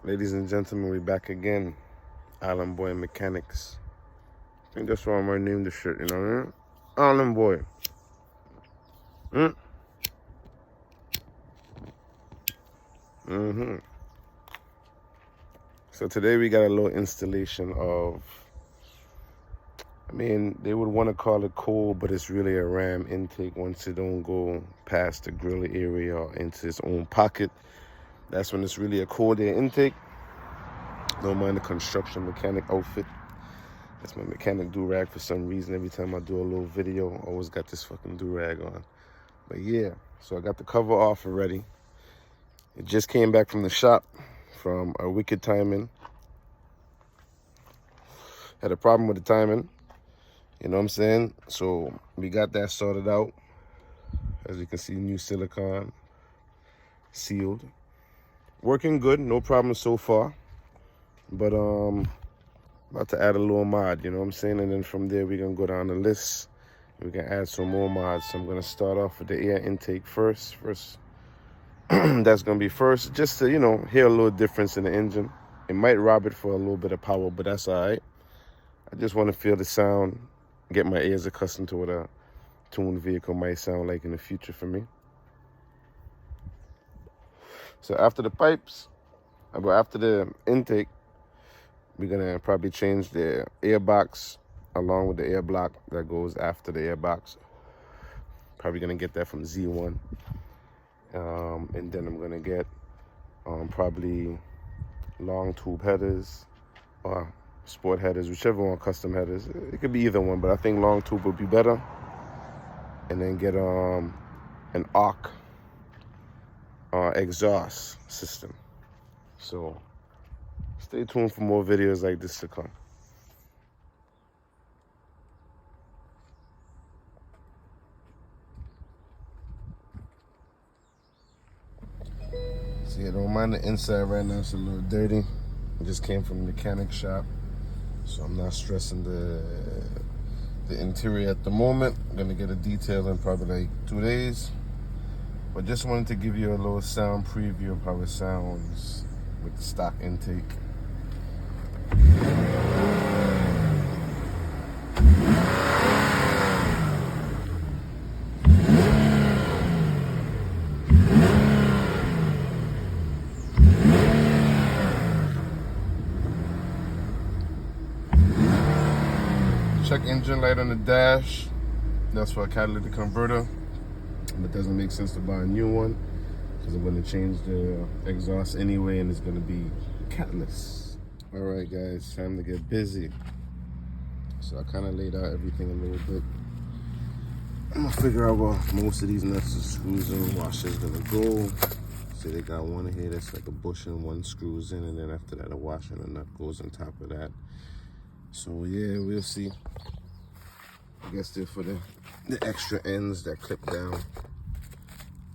Ladies and gentlemen, we back again. Island Boy Mechanics. I think that's why I'm gonna name the shirt, you know what I mean? Island Boy. So today we got a little installation of, they would want to call it cold, but it's really a ram intake once it don't go past the grill area or into its own pocket. That's when it's really a cold air intake. Don't mind the construction mechanic outfit. That's my mechanic do-rag for some reason. Every time I do a little video, I always got this fucking do-rag on. But yeah, so I got the cover off already. It just came back from the shop from a wicked timing. Had a problem with the timing, you know what I'm saying? So we got that sorted out. As you can see, new silicone, sealed. Working good, no problem so far. But about to add a little mod, you know what I'm saying? And then from there, we're gonna go down the list. We can add some more mods. So I'm gonna start off with the air intake first. That's gonna be first, just to, hear a little difference in the engine. It might rob it for a little bit of power, but that's all right. I just want to feel the sound, get my ears accustomed to what a tuned vehicle might sound like in the future for me. So after the pipes, after the intake, we're gonna probably change the air box along with the air block that goes after the air box. Probably gonna get that from Z1. And then I'm gonna get probably long tube headers or sport headers, whichever one, custom headers. It could be either one, but I think long tube would be better. And then get an ARC exhaust system. So stay tuned for more videos like this to come. So yeah, don't mind the inside right now, it's a little dirty. It just came from the mechanic shop, so I'm not stressing the interior at the moment. I'm gonna get a detail in probably like 2 days. But just wanted to give you a little sound preview of how it sounds with the stock intake. Check engine light on the dash. That's for a catalytic converter. But it doesn't make sense to buy a new one because I'm going to change the exhaust anyway, and it's going to be catalyst. All right, guys, time to get busy. So I kind of laid out everything a little bit. I'm going to figure out where most of these nuts and screws and washers going to go. So they got one here that's like a bushing, one screws in, and then after that a washer and a nut goes on top of that. So yeah, we'll see. I guess they're for the extra ends that clip down.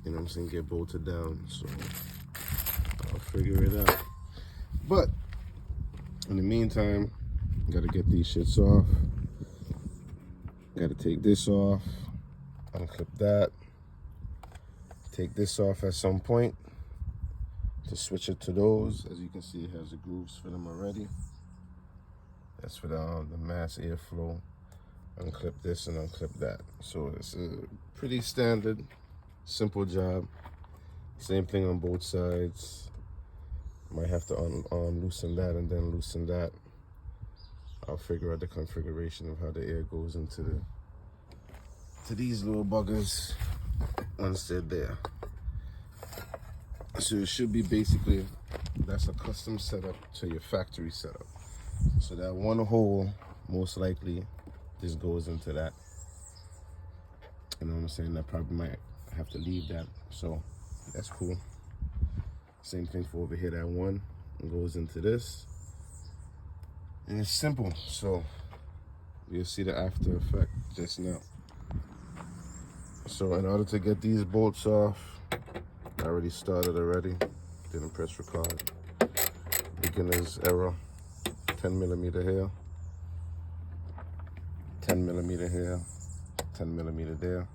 You know what I'm saying? Get bolted down. So I'll figure it out. But in the meantime, gotta get these shits off. Gotta take this off, unclip that. Take this off at some point to switch it to those. As you can see, it has the grooves for them already. That's for the mass airflow. Unclip this and unclip that. So it's a pretty standard, simple job. Same thing on both sides. Might have to loosen that and then loosen that. I'll figure out the configuration of how the air goes into these little buggers once they're there. So it should be basically, that's a custom setup to your factory setup. So that one hole, most likely, this goes into that. You know what I'm saying? I probably might have to leave that. So that's cool. Same thing for over here, that one goes into this. And it's simple. So you'll see the after effect just now. So in order to get these bolts off, I already started already. Didn't press record. Beginner's error. 10mm here, 10mm here, 10mm there.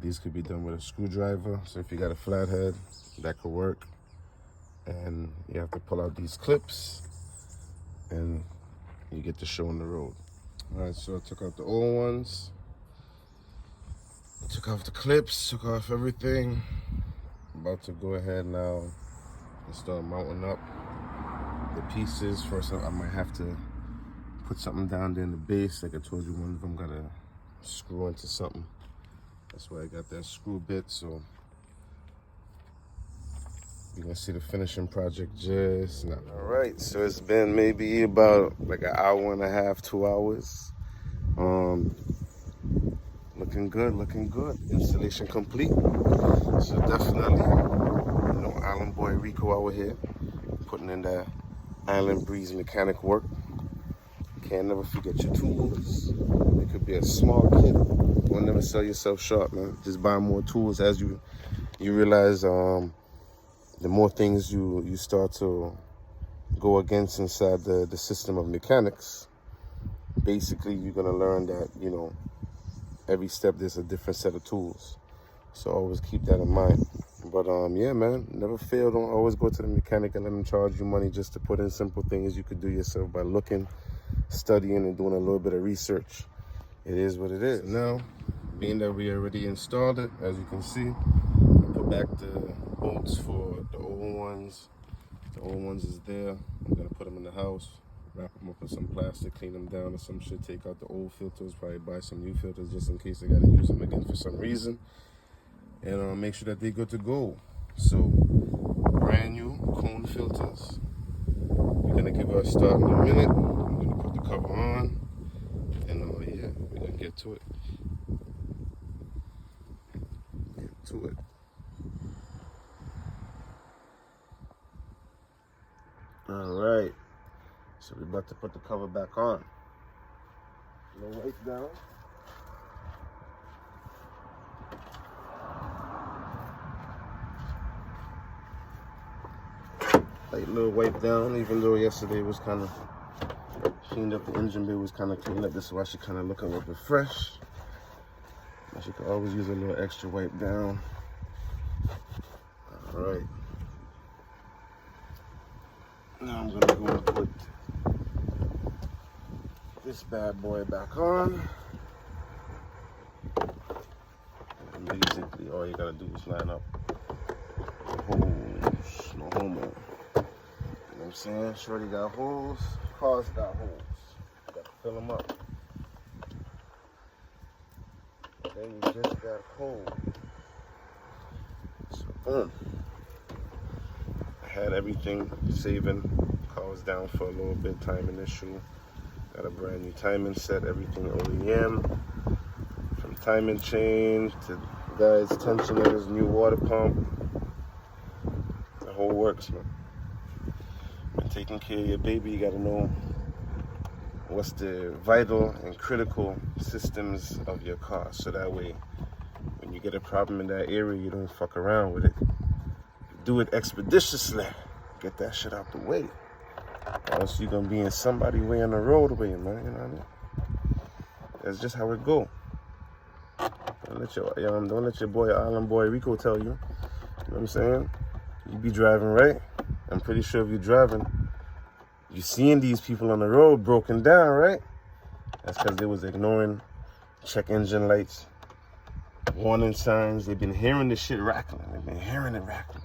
These could be done with a screwdriver. So if you got a flathead, that could work. and you have to pull out these clips and you get to show on the road. All right, so I took out the old ones, took off the clips, took off everything. I'm about to go ahead now and start mounting up the pieces. First, I might have to put something down there in the base. Like I told you, one of them got to screw into something. That's why I got that screw bit. So you're gonna see the finishing project just now. All right, so it's been maybe about like an hour and a half, 2 hours. Looking good, looking good. Installation complete. So definitely, you know, Island Boy Rico out here, putting in that Island Breeze mechanic work. Can't never forget your tools. It could be a small kit. Don't never sell yourself short, man. Just buy more tools as you realize the more things you start to go against inside the system of mechanics. Basically, you're gonna learn that, you know, every step there's a different set of tools. So always keep that in mind. But yeah, man, never fail. Don't always go to the mechanic and let them charge you money just to put in simple things you could do yourself by looking, studying, and doing a little bit of research. It is what it is. So now, being that we already installed it, as you can see, I put back the bolts for the old ones. The old ones is there. I'm gonna put them in the house, wrap them up with some plastic, clean them down or some shit, take out the old filters, probably buy some new filters just in case I gotta use them again for some reason. And make sure that they're good to go. So, brand new cone filters. We're gonna give her a start in a minute. I'm gonna put the cover on. And yeah, we're gonna get to it. Get to it. All right. So we're about to put the cover back on. No weight down. Like little wipe down, even though yesterday was kind of cleaned up, the engine bay was kind of cleaned up. This is why she kind of looking a little bit fresh. But she could always use a little extra wipe down. All right. Now I'm gonna go and put this bad boy back on. And basically, all you gotta do is line up the holes. No homo. You know what I'm saying? Shorty got holes, cars got holes. You gotta fill them up. Then you just got cold. So boom. I had everything saving. Car was down for a little bit, timing issue. Got a brand new timing set, everything OEM. From timing chain to guys, tensioners, new water pump. The whole works, man. When taking care of your baby, you gotta know what's the vital and critical systems of your car. So that way, when you get a problem in that area, you don't fuck around with it. Do it expeditiously. Get that shit out the way. Or else you're gonna be in somebody's way on the roadway, man. You know what I mean? That's just how it go. Don't let your boy Island Boy Rico tell you. You know what I'm saying? You be driving right. I'm pretty sure if you're driving, you're seeing these people on the road broken down, right? That's because they was ignoring check engine lights, warning signs. They've been hearing the shit rattling. They've been hearing it rattling.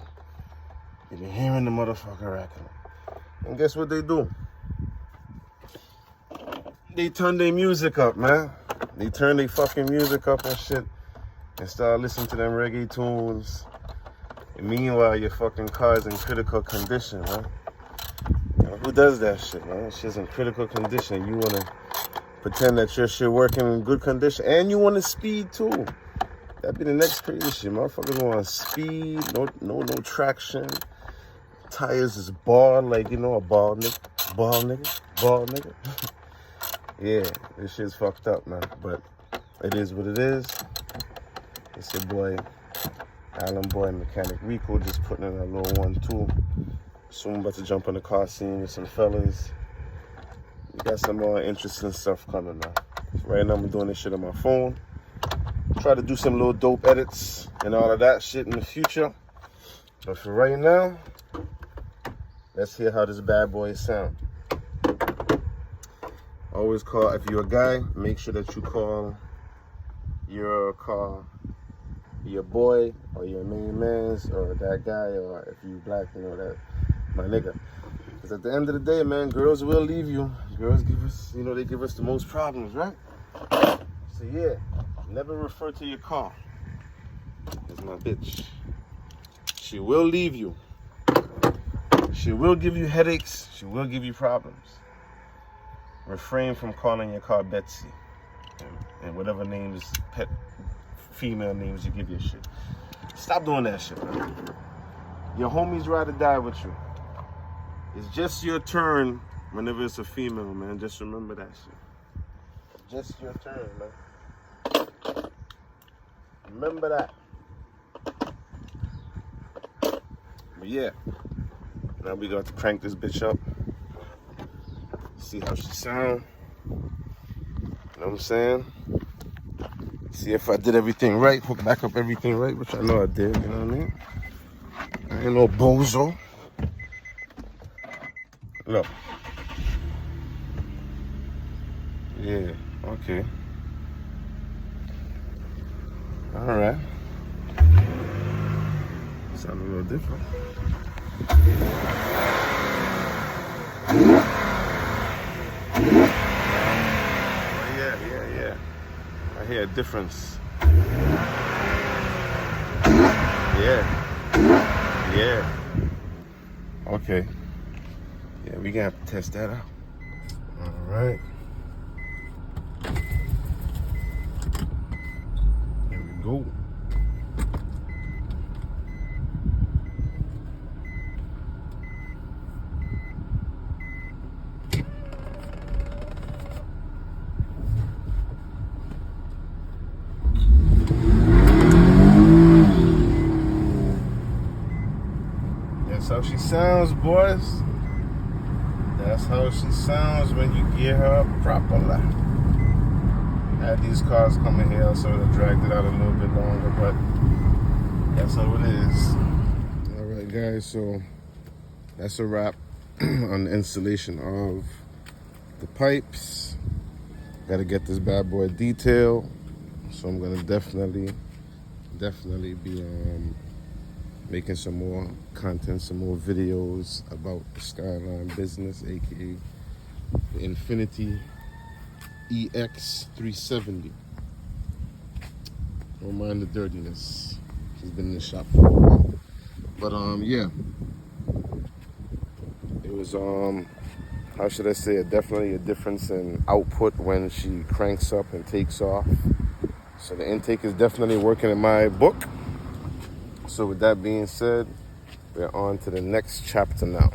They've been hearing the motherfucker rattling. And guess what they do? They turn their music up, man. They turn their fucking music up and shit and start listening to them reggae tunes. And meanwhile, your fucking car's in critical condition, man. You know, who does that shit, man? Shit's in critical condition. You want to pretend that your shit working in good condition. And you want to speed, too. That'd be the next crazy shit. Motherfuckers want speed, no traction. Tires is bald, like, you know, a bald nigga. Yeah, this shit's fucked up, man. But it is what it is. It's your boy, Island Boy Mechanic Rico, just putting in a little 1-2. Soon about to jump on the car scene with some fellas. We got some more interesting stuff coming, man. Right now I'm doing this shit on my phone. Try to do some little dope edits and all of that shit in the future. But for right now, Let's hear how this bad boy sound. Always call, if you're a guy, make sure that you call your car your boy or your main man's or that guy, or if you black, you know, that my nigga. Because at the end of the day, man, girls will leave you. Girls give us, you know, they give us the most problems, right? So yeah, never refer to your car as my bitch. She will leave you. She will give you headaches. She will give you problems. Refrain from calling your car Betsy and whatever names, pet female names you give your shit. Stop doing that shit, man. Your homies ride or die with you. It's just your turn whenever it's a female, man. Just remember that shit. Just your turn, man. Remember that. But yeah, now we got to crank this bitch up. See how she sound. You know what I'm saying? See if I did everything right. Hook back up everything right, which I know I did. You know what I mean? I ain't no bozo. Look. Yeah, okay. Alright. Sound a little different. Yeah. I hear a difference. Yeah. Okay. Yeah, we gonna have to test that out. Alright. Here we go. That's how she sounds, boys. That's how she sounds when you get her properly. I had these cars coming here, so I dragged it out a little bit longer, but that's how it is. Alright guys, so that's a wrap on the installation of the pipes. Gotta get this bad boy detailed, so I'm gonna definitely be making some more content, some more videos about the Skyline business, aka the Infiniti EX37. Don't mind the dirtiness. She's been in the shop for a while. But yeah. It was how should I say it, definitely a difference in output when she cranks up and takes off. So the intake is definitely working in my book. So with that being said, we're on to the next chapter now.